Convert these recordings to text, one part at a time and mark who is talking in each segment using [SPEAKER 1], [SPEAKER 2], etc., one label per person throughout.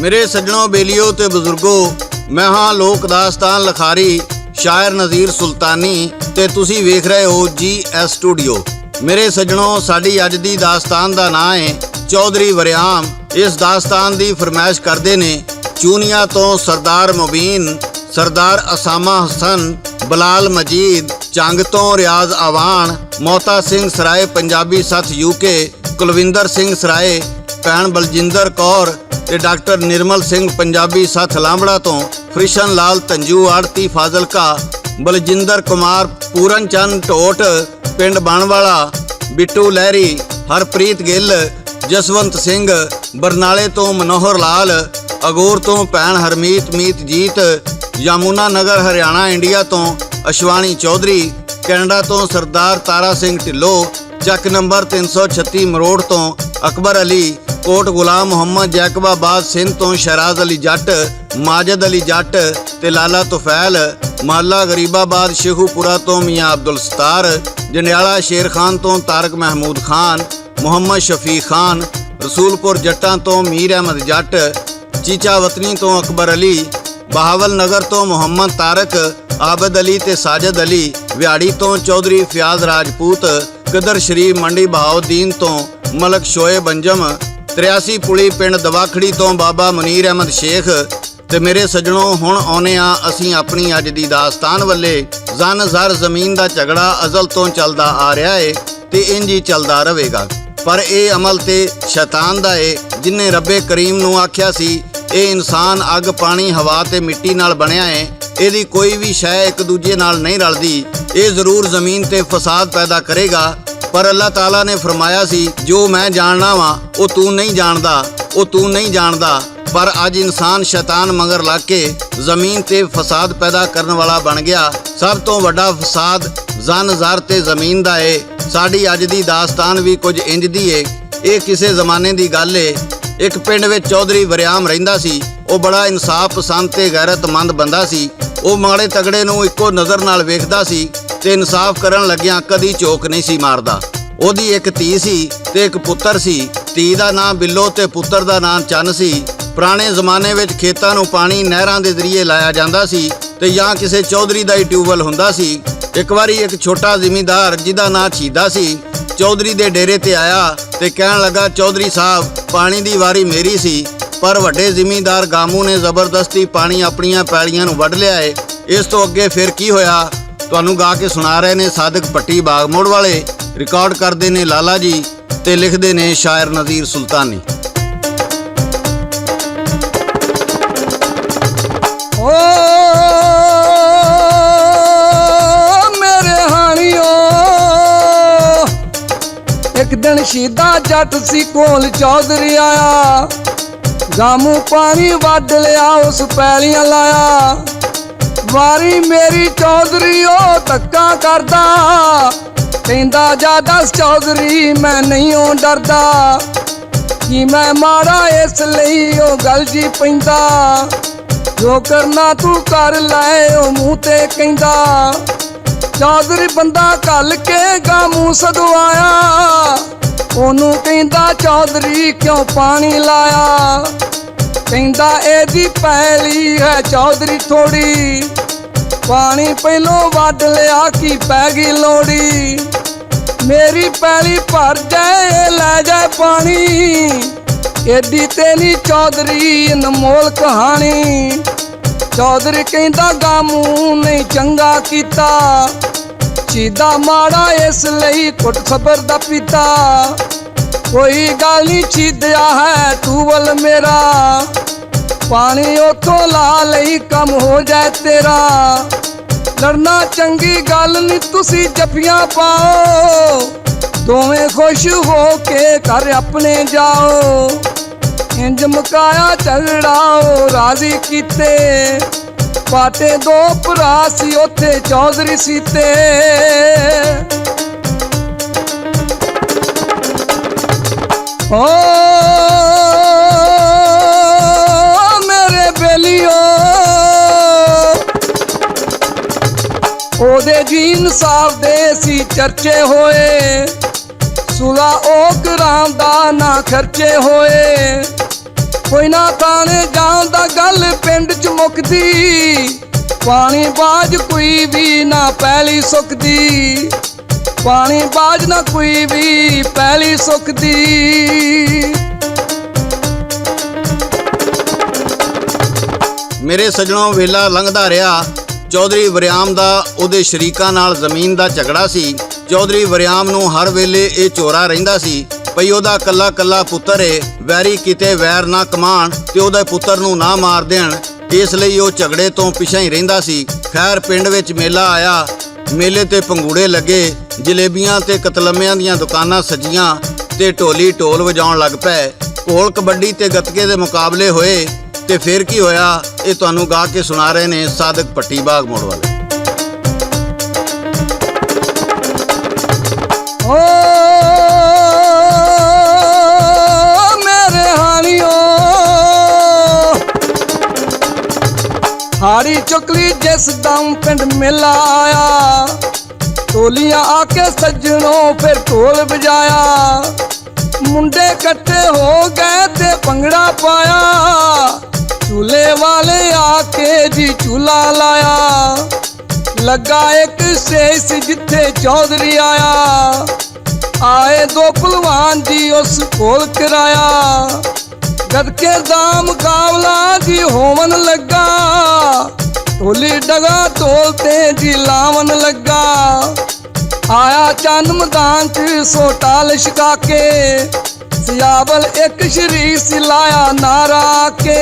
[SPEAKER 1] मेरे सज्जनों, बेलियो ते बुजुर्गो, मैं हाँ लोक दास्तान लखारी शायर नज़ीर सुल्तानी ते तुसी वेख रहे हो GS स्टूडियो। मेरे सज्जनों, साडी अज दी दास्तान दा नाम है चौधरी वरियाम। इस दास्तान दी फरमाइश करदे ने चूनिया तो सरदार मुबीन, सरदार असामा हसन, बलाल मजीद, चंग तो रियाज आवान, मोहता सिंह सराय पंजाबी सथ UK, कुलविंदर सिंह सराय, भैन बलजिंदर कौर ते डॉक्टर निर्मल सिंह पंजाबी सथ लांबड़ा तो, फ्रिशन लाल तंजू आड़ती फाजिलका, बलजिंदर कुमार पूरन चंद ढोट पिंड बाणवाला, बिट्टू लहरी, हरप्रीत गिल, जसवंत सिंह बरनाले तो, मनोहर लाल अगोर तो, भैन हरमीत मीत जीत, यमुना नगर हरियाणा इंडिया तो, अशवानी चौधरी, कैनेडा तो सरदार तारा सिंह ढिल्लो, चक नंबर 336 मरोड़ तो, अकबर अली, कोट गुलाम मुहम्मद जैकबाबाद सिंध तो, शहराज अली जट, माजिद अली जट ते लाला तुफैल, महला गरीबाबाद शेखूपुरा तो मियाँ अब्दुल सत्तार, जंडियाला शेर खान तो तारक महमूद खान, मुहम्मद शफी खान, रसूलपुर जट्टां तो मीर अहमद जट, चीचा वतनी तो अकबर अली, बहावल नगर तो मुहम्मद तारक, आबद अली ते साजिद अली, व्याड़ी तो चौधरी फयाज राजपूत, कदर शरीफ मंडी बहाउद्दीन तो मलक शोएब अंजम, 83 पुली पिंड दवाखड़ी तो बाबा मुनीर अहमद शेख। ते मेरे सज्जनों, हुण आउने आ असीं अपनी अज दी दास्तान वल्ले। जन जर जमीन दा झगड़ा अजल तो चलदा आ रहा है ते इंज ही चलदा रहेगा, पर यह अमल ते शैतान दा है, जिन्हें रब्बे करीम नूं आख्या सी ये इंसान अग पानी हवा ते मिट्टी नाल बनिया है, ਇਹਦੀ कोई भी शै एक दूजे नाल नहीं रलदी, ये जरूर जमीन ते फसाद पैदा करेगा। पर अल्लाह ताला ने फरमाया सी जो मैं जानना वा वो तू नहीं जानदा, वो तू नहीं जानदा। पर अज इंसान शैतान मगर लग के जमीन ते फसाद पैदा करने वाला बन गया। सब तो वड्डा फसाद जन जर ते जमीन दा है। साडी अज दी दास्तान भी कुछ इंज दी है। ये किसे जमाने दी गल है। एक पिंड विच चौधरी वरियाम रहिंदा सी। वो बड़ा इंसाफ पसंद ते गैरतमंद बंदा सी। वो माड़े तगड़े नूं इक्को नज़र नाल वेखदा सी ते इंसाफ करन लग्गियां कदी झोक नहीं सी मारदा। ओदी एक धी सी ते एक पुत्तर सी। धी दा नाम बिल्लो ते पुत्तर दा नाम चन्न सी। पुराने जमाने विच खेतां नूं पानी नहरां दे जरिए लाया जांदा सी ते जां किसे चौधरी दा ही ट्यूबवैल हुंदा सी। एक वारी एक छोटा जिमींदार जिहदा नाम छीदा सी चौधरी दे डेरे ते आया ते कहण लगा, चौधरी साहब पानी दी वारी मेरी सी, पर वड्डे जिमींदार गामू ने जबरदस्ती पानी अपनियां पैलियां नूं वढ लिया है। इस तो अगे फिर की होया तुहानूं गा के सुना रहे ने सादिक पट्टी बागमोड़ वाले। रिकॉर्ड करते ने लाला जी ते लिखते ने शायर नज़ीर सुल्तानी।
[SPEAKER 2] ओ मेरे हानियो, एक दिन शीदा जट सी कोल चौधरी आया, गामू पानी वड लिया उस पैलियां लाया। वारी मेरी चौधरी ओ धक्का करदा, कहंदा जा दस चौधरी मैं नहीं हो डरदा, कि मैं मारा इस लई ओ गल जी पैंदा, जो करना तू कर लै ओ मूँह ते कहंदा। चौधरी बंदा घल के गामू सदवाया, ओनू कहंदा चौधरी क्यों पानी लाया, कहंदा एदी पैली है चौधरी थोड़ी, पानी पहलों वड लिया की पै गई लोड़ी। मेरी पैली भर जाए लै जाए पानी, एडी तेरी चौधरी अनमोल कहानी। चौधरी कहंदा गामू नहीं चंगा कीता, सीधा माड़ा इस लई कुट खबर दा पीता। कोई गल नहीं छीदया है टूवल मेरा, पानी उथों ला लई कम हो जाए तेरा। लड़ना चंगी गल नहीं तुसी जफियां पाओ, दोवें खुश हो के घर अपने जाओ। इंज मकाया झगड़ा ओ राजी कीते, पाटे दो भरा सी उथे चौधरी सीते। ओ मेरे बेलियो, ओदे जी इंसाफ दे सी चर्चे होए, सुला ओ कराम दा ना खर्चे होए। ਕੋਈ ਨਾ ਥਾਣੇ ਜਾਂਦਾ ਗੱਲ ਪਿੰਡ ਚ ਮੁੱਕਦੀ, ਪਾਣੀ ਬਾਜ ਕੋਈ ਵੀ ਨਾ ਪੈਲੀ ਸੁੱਕਦੀ, ਪਾਣੀ ਬਾਜ ਨਾ ਕੋਈ ਵੀ ਪੈਲੀ ਸੁੱਕਦੀ।
[SPEAKER 1] ਮੇਰੇ ਸੱਜਣੋਂ, ਵੇਲਾ ਲੰਘਦਾ ਰਿਹਾ। ਚੌਧਰੀ ਵਰਿਆਮ ਦਾ ਉਹਦੇ ਸ਼ਰੀਕਾਂ ਨਾਲ ਜ਼ਮੀਨ ਦਾ ਝਗੜਾ ਸੀ। ਚੌਧਰੀ ਵਰਿਆਮ ਨੂੰ ਹਰ ਵੇਲੇ ਇਹ ਝੋਰਾ ਰਹਿੰਦਾ ਸੀ ਭਈ ਉਹਦਾ ਕੱਲਾ ਕੱਲਾ ਪੁੱਤਰ ਏ, ਵੈਰੀ ਕਿਤੇ ਵੈਰ ਨਾ ਕਮਾਣ ਤੇ ਉਹਦੇ ਪੁੱਤਰ ਨੂੰ ਨਾ ਮਾਰ ਦੇਣ। ਇਸ ਲਈ ਉਹ ਝਗੜੇ ਤੋਂ ਪਿਛਾਂ ਹੀ ਰਹਿੰਦਾ ਸੀ। ਖੈਰ, ਪਿੰਡ ਵਿੱਚ ਮੇਲਾ ਆਇਆ। ਮੇਲੇ ਤੇ ਪੰਗੂੜੇ ਲੱਗੇ, ਜਲੇਬੀਆਂ ਤੇ ਕਤਲਮਿਆਂ ਦੀਆਂ ਦੁਕਾਨਾਂ ਸਜੀਆਂ ਤੇ ਢੋਲੀ ਢੋਲ ਵਜਾਉਣ ਲੱਗ ਪਏ। ਘੋਲ ਕਬੱਡੀ ਤੇ ਗੱਤਕੇ ਦੇ ਮੁਕਾਬਲੇ ਹੋਏ ਤੇ ਫਿਰ ਕੀ ਹੋਇਆ, ਇਹ ਤੁਹਾਨੂੰ ਗਾ ਕੇ ਸੁਣਾ ਰਹੇ ਨੇ ਸਾਦਕ ਪੱਟੀ ਬਾਗ ਮੋੜ ਵਾਲੇ।
[SPEAKER 2] ਓ ਮੇਰੇ ਹਾਣੀਓ, ਹਾੜੀ ਚੁਕਲੀ ਜਿਸ ਦਮ ਪਿੰਡ ਮੇਲਾ ਆਇਆ, ਢੋਲੀਆਂ ਆ ਕੇ ਸੱਜਣੋਂ ਫਿਰ ਢੋਲ ਵਜਾਇਆ, ਮੁੰਡੇ ਇਕੱਠੇ ਹੋ ਗਏ ਤੇ ਭੰਗੜਾ ਪਾਇਆ, ਝੂਲੇ ਵਾਲੇ ਆ ਕੇ ਜੀ ਝੂਲਾ ਲਾਇਆ, ਲੱਗਾ ਇੱਕ ਸਟੇਜ ਜਿੱਥੇ ਚੌਧਰੀ ਆਇਆ, ਆਏ ਦੋ ਭਲਵਾਨ ਜੀ ਉਸ ਕੋਲ ਕਰਾਇਆ, ਗੱਤਕੇ ਦਾ ਮੁਕਾਬਲਾ ਜੀ ਹੋਵਨ ਲੱਗਾ, ਢੋਲੀ ਡਗਾ ਢੋਲ ਤੇ ਜੀ ਲਾਵਨ ਲੱਗਾ, ਆਇਆ ਚੰਨ ਮੈਦਾਨ ਚ ਸੋਟਾ ਲਿਸ਼ਕਾ ਕੇ, ਸਿਆਵਲ ਇੱਕ ਸ਼ਰੀਰ ਸੀ ਲਾਇਆ ਨਾਰਾ ਕੇ,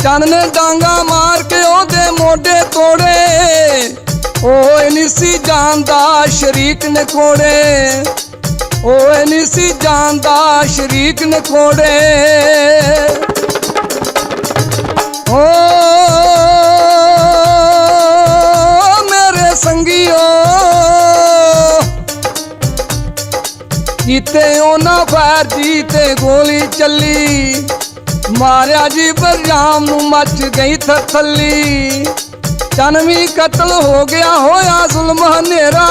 [SPEAKER 2] ਚੰਨ ਨੇ ਡਾਂਗਾ ਮਾਰ ਕੇ ਉਹਦੇ ਮੋਢੇ ਤੋੜੇ, ਓਏ ਨੀ ਸੀ ਜਾਣਦਾ ਸ਼ਰੀਕ ਨੇ ਕੋੜੇ, ਓਏ ਨੀ ਸੀ ਜਾਣਦਾ ਸ਼ਰੀਕ ਨੇ ਕੋੜੇ। ਓ ਮੇਰੇ ਸੰਗੀਓ, ਕੀਤੇ ਉਹਨਾਂ ਫੈਰ ਜੀ ਤੇ ਗੋਲੀ ਚੱਲੀ, ਮਾਰਿਆ ਜੀ ਵਰਿਆਮ ਨੂੰ ਮੱਚ ਗਈ ਥੱਲੀ, ਚੰਨ ਵੀ ਕਤਲ ਹੋ ਗਿਆ ਹੋਇਆ ਜ਼ੁਲਮ ਹਨੇਰਾ,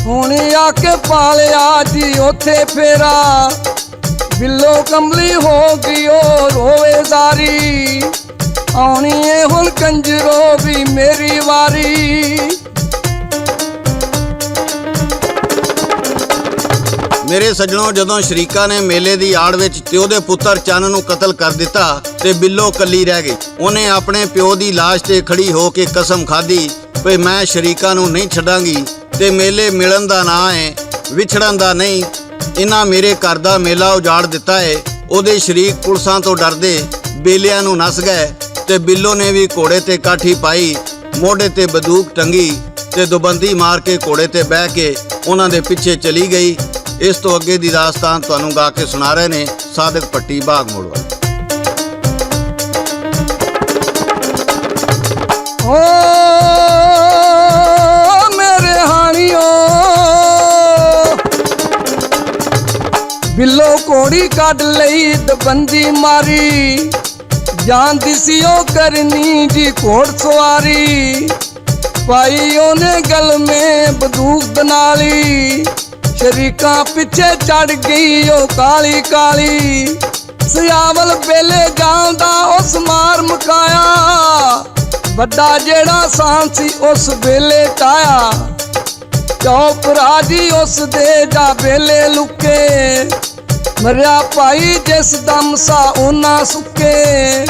[SPEAKER 2] ਹੁਣ ਆ ਕੇ ਪਾਲਿਆ ਜੀ ਉੱਥੇ ਫੇਰਾ, ਬਿੱਲੋ ਕੰਬਲੀ ਹੋ ਗਈ ਉਹ ਰੋਵੇ ਜ਼ਾਰੀ, ਆਉਣੀ ਏ ਹੁਣ ਕੰਜਰੋ ਵੀ ਮੇਰੀ ਵਾਰੀ।
[SPEAKER 1] ਮੇਰੇ ਸੱਜਣੋਂ, ਜਦੋਂ ਸ਼ਰੀਕਾਂ ਨੇ ਮੇਲੇ ਦੀ ਆੜ ਵਿੱਚ ਤੇ ਉਹਦੇ ਪੁੱਤਰ ਚੰਨ ਨੂੰ ਕਤਲ ਕਰ ਦਿੱਤਾ ਤੇ ਬਿੱਲੋ ਕੱਲੀ ਰਹਿ ਗਈ। ਉਹਨੇ ਆਪਣੇ ਪਿਓ ਦੀ ਲਾਸ਼ ਤੇ ਖੜੀ ਹੋ ਕੇ ਕਸਮ ਖਾਧੀ ਵੀ ਮੈਂ ਸ਼ਰੀਕਾਂ ਨੂੰ ਨਹੀਂ ਛੱਡਾਂਗੀ ਤੇ ਮੇਲੇ ਮਿਲਣ ਦਾ ਨਾਂ ਹੈ, ਵਿਛੜਨ ਦਾ ਨਹੀਂ। ਇਹਨਾਂ ਮੇਰੇ ਘਰ ਦਾ ਮੇਲਾ ਉਜਾੜ ਦਿੱਤਾ ਏ। ਉਹਦੇ ਸ਼ਰੀਕ ਪੁਲਿਸਾਂ ਤੋਂ ਡਰਦੇ ਬੇਲਿਆਂ ਨੂੰ ਨੱਸ ਗਏ ਤੇ ਬਿੱਲੋ ਨੇ ਵੀ ਘੋੜੇ ਤੇ ਕਾਠੀ ਪਾਈ, ਮੋਢੇ ਤੇ ਬੰਦੂਕ ਟੰਗੀ ਤੇ ਦੁਬੰਦੀ ਮਾਰ ਕੇ ਘੋੜੇ ਤੇ ਬਹਿ ਕੇ ਉਹਨਾਂ ਦੇ ਪਿੱਛੇ ਚਲੀ ਗਈ। ਇਸ ਤੋਂ ਅੱਗੇ ਦੀ ਦਾਸਤਾਨ ਤੁਹਾਨੂੰ ਗਾ ਕੇ ਸੁਣਾ ਰਹੇ ਨੇ ਸਾਦਕ ਪੱਟੀ ਬਾਗ ਮੋੜ ਵਾਲੇ।
[SPEAKER 2] ਓ ਮੇਰੇ ਹਾਣੀਓ, ਬਿੱਲੋ ਘੋੜੀ ਕੱਢ ਲਈ ਦਬੰਦੀ ਮਾਰੀ, ਜਾਣਦੀ ਸੀ ਉਹ ਕਰਨੀ ਜੀ ਘੋੜ ਸਵਾਰੀ, ਪਾਈ ਉਹਨੇ ਗਲ ਮੇ ਬੰਦੂਕ ਬਣਾ ਲਈ, ਸ਼ਰੀਕਾਂ ਪਿੱਛੇ ਚੜ ਗਈ ਉਹ ਕਾਲੀ ਕਾਲੀ, ਸਿਆਵਲ ਵੇਲੇ ਜਾਂਦਾ ਉਸ ਮਾਰ ਮੁਕਾਇਆ, ਵੱਡਾ ਜਿਹੜਾ ਸਾਂ ਸੀ ਉਸ ਵੇਲੇ ਟਾਇਆ, ਚੌਪਰਾ ਜੀ ਉਸ ਦੇ ਜਾ ਵੇਲੇ ਲੁਕੇ, ਮਰਿਆ ਭਾਈ ਜਿਸ ਦਮ ਸਾ ਉਹਨਾਂ ਸੁੱਕੇ,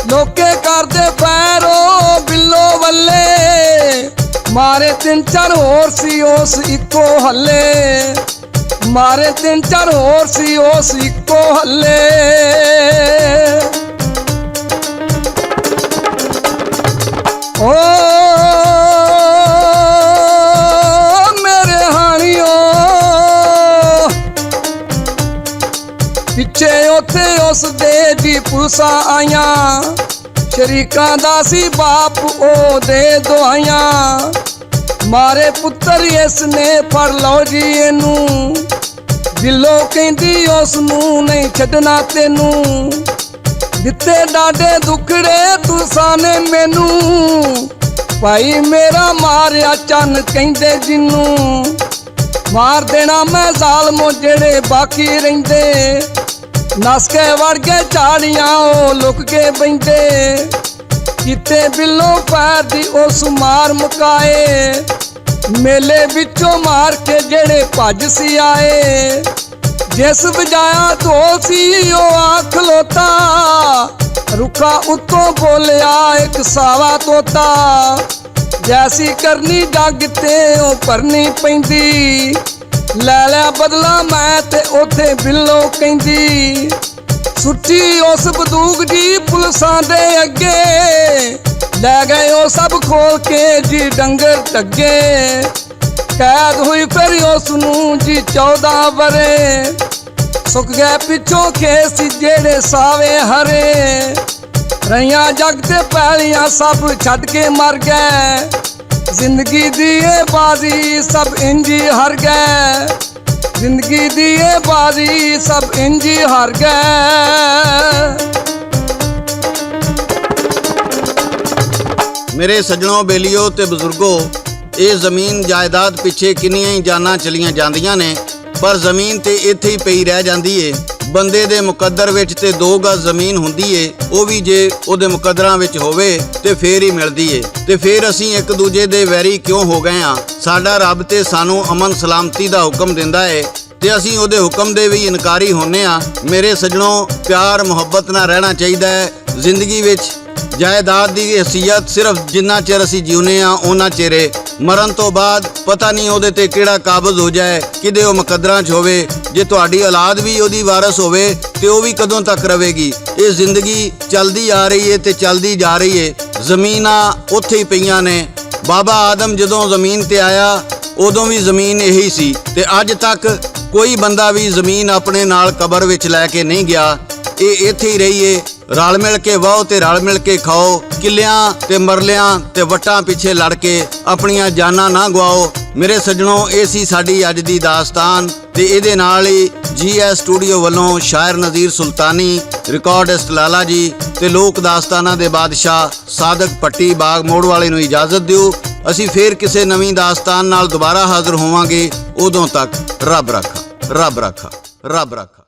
[SPEAKER 2] ਲੋਕੇ ਕਰਦੇ ਪੈਰੋ ਬਿੱਲੋ ਵੱਲੇ, ਮਾਰੇ ਤਿੰਨ ਚਾਰ ਹੋਰ ਸੀ ਉਸ ਇੱਕੋ ਹੱਲੇ, ਮਾਰੇ ਤਿੰਨ ਚਾਰ ਹੋਰ ਸੀ ਉਸ ਇੱਕੋ ਹੱਲੇ। ਓ ਮੇਰੇ ਹਾਣੀਓ, ਪਿੱਛੇ ਉੱਥੇ ਉਸ ਦੇ ਜੀ ਪੁਲਿਸਾਂ ਆਈਆਂ, ਸ਼ਰੀਕਾਂ ਦਾ ਸੀ ਬਾਪ ਉਹਦੇ ਦੁਆਈਆਂ, ਮਾਰੇ ਪੁੱਤਰ ਇਸ ਨੇ ਫੜ ਲਓ ਜੀ ਇਹਨੂੰ, ਬਿੱਲੋ ਕਹਿੰਦੀ ਉਸ ਨੂੰ ਨਹੀਂ ਛੱਡਣਾ ਤੈਨੂੰ, ਦਿੱਤੇ ਡਾਡੇ ਦੁਖੜੇ ਤੁਸਾਂ ਨੇ ਮੈਨੂੰ, ਭਾਈ ਮੇਰਾ ਮਾਰਿਆ ਚੰਨ ਕਹਿੰਦੇ ਜਿੰਨੂੰ, ਮਾਰ ਦੇਣਾ ਮੈਂ ਜ਼ਾਲਮੋ ਜਿਹੜੇ ਬਾਕੀ ਰਹਿੰਦੇ, ਨਸ ਕੇ ਵੜ ਕੇ ਝਾੜੀਆਂ ਉਹ ਲੁਕ ਕੇ ਬੈਂਦੇ ਕਿਤੇ ਬਿੱਲੋਂ ਪੈਰ ਦੀ ਉਸ ਮਾਰ ਮੁਕਾਏ ਮੇਲੇ ਵਿੱਚੋਂ ਮਾਰ ਕੇ ਜਿਹੜੇ ਭੱਜ ਸੀ ਆਏ ਜਿਸ ਵਜਾਇਆ ਢੋਲ ਸੀ ਉਹ ਆ ਖਲੋਤਾ ਰੁੱਖਾ ਉੱਤੋਂ ਬੋਲਿਆ ਇੱਕ ਸਾਵਾ ਤੋਤਾ ਜੈਸੀ ਕਰਨੀ ਜੱਗ ਤੇ ਉਹ ਭਰਨੀ ਪੈਂਦੀ ਲੈ ਲਿਆ ਬਦਲਾ ਮੈਂ ਤੇ ਉੱਥੇ ਬਿੱਲੋ ਕਹਿੰਦੀ ਸੁੱਟੀ ਉਸ ਬੰਦੂਕ ਜੀ ਪੁਲਿਸਾਂ ਦੇ ਅੱਗੇ ਲੈ ਗਏ ਉਹ ਸਭ ਖੋਲ ਕੇ ਜੀ ਡੰਗਰ ਟੱਗੇ ਕੈਦ ਹੋਈ ਫਿਰ ਉਸ ਨੂੰ ਜੀ 14 ਵਰੇ ਸੁੱਕ ਗਏ ਪਿੱਛੋਂ ਖੇਸ ਜਿਹੜੇ ਸਾਵੇ ਹਰੇ ਰਹੀਆਂ ਜੱਗ ਤੇ ਪੈਲੀਆਂ ਸਭ ਛੱਡ ਕੇ ਮਰ ਗਏ ਜ਼ਿੰਦਗੀ ਦੀ ਇਹ ਬਾਜ਼ੀ ਸਭ ਇੰਜੀ ਹਾਰ ਗਏ ਜ਼ਿੰਦਗੀ ਦੀ ਇਹ ਬਾਜ਼ੀ ਸਭ ਇੰਜੀ ਹਾਰ ਗਏ।
[SPEAKER 1] ਮੇਰੇ ਸੱਜਣੋ ਬੇਲੀਓ ਤੇ ਬਜ਼ੁਰਗੋ, ਇਹ ਜ਼ਮੀਨ ਜਾਇਦਾਦ ਪਿੱਛੇ ਕਿੰਨੀਆਂ ਹੀ ਜਾਨਾਂ ਚਲੀਆਂ ਜਾਂਦੀਆਂ ਨੇ ਪਰ ਜ਼ਮੀਨ ਤੇ ਇੱਥੇ ਹੀ ਪਈ ਰਹਿ ਜਾਂਦੀ ਏ। ਬੰਦੇ ਦੇ ਮੁਕੱਦਰ ਵਿੱਚ ਤੇ 2 ਗਜ਼ ਜ਼ਮੀਨ ਹੁੰਦੀ ਏ, ਉਹ ਵੀ ਜੇ ਉਹਦੇ ਮੁਕੱਦਰਾਂ ਵਿੱਚ ਹੋਵੇ ਤੇ ਫੇਰ ਹੀ ਮਿਲਦੀ ਏ। ਤੇ ਫੇਰ ਅਸੀਂ ਇੱਕ ਦੂਜੇ ਦੇ ਵੈਰੀ ਕਿਉਂ ਹੋ ਗਏ ਆ? ਸਾਡਾ ਰੱਬ ਤੇ ਸਾਨੂੰ ਅਮਨ ਸਲਾਮਤੀ ਦਾ ਹੁਕਮ ਦਿੰਦਾ ਏ ਤੇ ਅਸੀਂ ਉਹਦੇ ਹੁਕਮ ਦੇ ਵੀ ਇਨਕਾਰੀ ਹੁੰਨੇ ਆ। ਮੇਰੇ ਸੱਜਣੋ, ਪਿਆਰ ਮੁਹੱਬਤ ਨਾਲ ਰਹਿਣਾ ਚਾਹੀਦਾ ਹੈ ਜ਼ਿੰਦਗੀ ਵਿੱਚ। ਜਾਇਦਾਦ ਦੀ ਹਸੀਅਤ ਸਿਰਫ ਜਿੰਨਾ ਚਿਰ ਅਸੀਂ ਜਿਉਨੇ ਆ ਉਹਨਾਂ ਚਿਹਰੇ, ਮਰਨ ਤੋਂ ਬਾਅਦ ਪਤਾ ਨਹੀਂ ਉਹਦੇ ਤੇ ਕਿਹੜਾ ਕਾਬਜ਼ ਹੋ ਜਾਏ, ਕਿਤੇ ਉਹ ਮੁਕੱਦਰਾਂ 'ਚ ਹੋਵੇ। ਜੇ ਤੁਹਾਡੀ ਔਲਾਦ ਵੀ ਉਹਦੀ ਵਾਰਸ ਹੋਵੇ ਤੇ ਉਹ ਵੀ ਕਦੋਂ ਤੱਕ ਰਵੇਗੀ? ਇਹ ਜ਼ਿੰਦਗੀ ਚੱਲਦੀ ਆ ਰਹੀ ਏ ਤੇ ਚੱਲਦੀ ਜਾ ਰਹੀ ਏ। ਜ਼ਮੀਨਾਂ ਉੱਥੇ ਹੀ ਪਈਆਂ ਨੇ। ਬਾਬਾ ਆਦਮ ਜਦੋਂ ਜ਼ਮੀਨ ਤੇ ਆਇਆ ਉਦੋਂ ਵੀ ਜ਼ਮੀਨ ਇਹੀ ਸੀ ਤੇ ਅੱਜ ਤੱਕ ਕੋਈ ਬੰਦਾ ਵੀ ਜ਼ਮੀਨ ਆਪਣੇ ਨਾਲ ਕਬਰ ਵਿੱਚ ਲੈ ਕੇ ਨਹੀਂ ਗਿਆ। ਇਹ ਇੱਥੇ ਹੀ ਰਹੀ ਏ। ਰਲ ਮਿਲ ਕੇ ਵਾਹੋ ਤੇ ਰਲ ਮਿਲ ਕੇ ਖਾਓ। ਕਿੱਲਿਆਂ ਤੇ ਮਰਲਿਆਂ ਤੇ ਵੱਟਾਂ ਪਿੱਛੇ ਲੜ ਕੇ ਆਪਣੀਆਂ ਜਾਨਾਂ ਨਾ ਗਵਾਓ। ਮੇਰੇ ਸੱਜਣੋ, ਇਹ ਸੀ ਸਾਡੀ ਅੱਜ ਦੀ ਦਾਸਤਾਨ ਤੇ ਇਹਦੇ ਨਾਲ ਹੀ GS ਸਟੂਡੀਓ ਵੱਲੋਂ ਸ਼ਾਇਰ ਨਜ਼ੀਰ ਸੁਲਤਾਨੀ, ਰਿਕਾਰਡਿਸਟ ਲਾਲਾ ਜੀ ਤੇ ਲੋਕ ਦਾਸਤਾਨਾਂ ਦੇ ਬਾਦਸ਼ਾਹ ਸਾਦਕ ਪੱਟੀ ਬਾਗ ਮੋੜ ਵਾਲੇ ਨੂੰ ਇਜਾਜ਼ਤ ਦਿਓ। ਅਸੀਂ ਫੇਰ ਕਿਸੇ ਨਵੀਂ ਦਾਸਤਾਨ ਨਾਲ ਦੁਬਾਰਾ ਹਾਜ਼ਰ ਹੋਵਾਂਗੇ। ਉਦੋਂ ਤੱਕ ਰੱਬ ਰਾਖਾ, ਰੱਬ ਰਾਖਾ, ਰੱਬ ਰਾਖਾ।